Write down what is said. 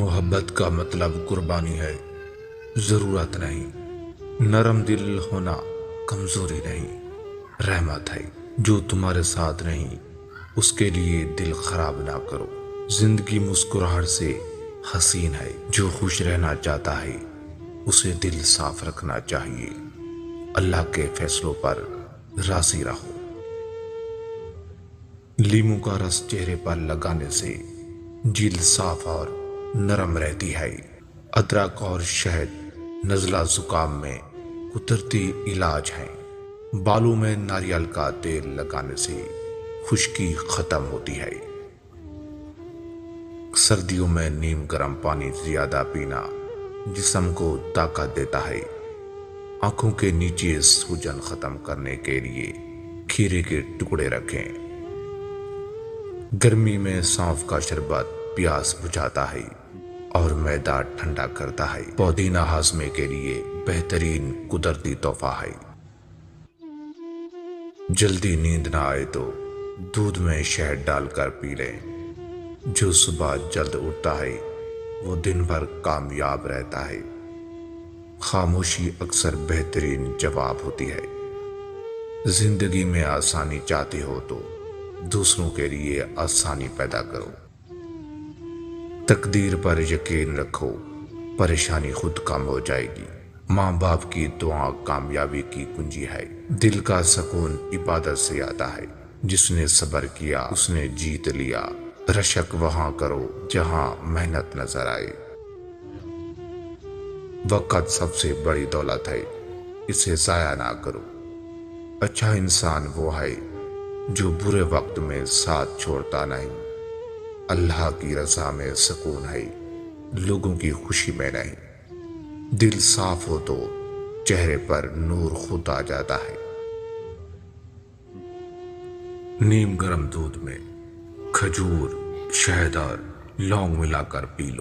محبت کا مطلب قربانی ہے، ضرورت نہیں۔ نرم دل ہونا کمزوری نہیں، رحمت ہے۔ جو تمہارے ساتھ نہیں اس کے لیے دل خراب نہ کرو۔ زندگی مسکراہٹ سے حسین ہے، جو خوش رہنا چاہتا ہے اسے دل صاف رکھنا چاہیے۔ اللہ کے فیصلوں پر راضی رہو۔ لیموں کا رس چہرے پر لگانے سے جلد صاف اور نرم رہتی ہے۔ ادرک اور شہد نزلہ زکام میں قدرتی علاج ہے۔ بالوں میں ناریل کا تیل لگانے سے خشکی ختم ہوتی ہے۔ سردیوں میں نیم گرم پانی زیادہ پینا جسم کو طاقت دیتا ہے۔ آنکھوں کے نیچے سوجن ختم کرنے کے لیے کھیرے کے ٹکڑے رکھیں۔ گرمی میں سونف کا شربت پیاس بجھاتا ہے اور معدہ ٹھنڈا کرتا ہے۔ پودینہ ہاضمے کے لیے بہترین قدرتی تحفہ ہے۔ جلدی نیند نہ آئے تو دودھ میں شہد ڈال کر پی لیں۔ جو صبح جلد اٹھتا ہے وہ دن بھر کامیاب رہتا ہے۔ خاموشی اکثر بہترین جواب ہوتی ہے۔ زندگی میں آسانی چاہتے ہو تو دوسروں کے لیے آسانی پیدا کرو۔ تقدیر پر یقین رکھو، پریشانی خود کم ہو جائے گی۔ ماں باپ کی دعا کامیابی کی کنجی ہے۔ دل کا سکون عبادت سے آتا ہے۔ جس نے صبر کیا اس نے جیت لیا۔ رشک وہاں کرو جہاں محنت نظر آئے۔ وقت سب سے بڑی دولت ہے، اسے ضائع نہ کرو۔ اچھا انسان وہ ہے جو برے وقت میں ساتھ چھوڑتا نہیں۔ اللہ کی رضا میں سکون ہے، لوگوں کی خوشی میں نہیں۔ دل صاف ہو تو چہرے پر نور خود آ جاتا ہے۔ نیم گرم دودھ میں کھجور، شہد اور لونگ ملا کر پی لو۔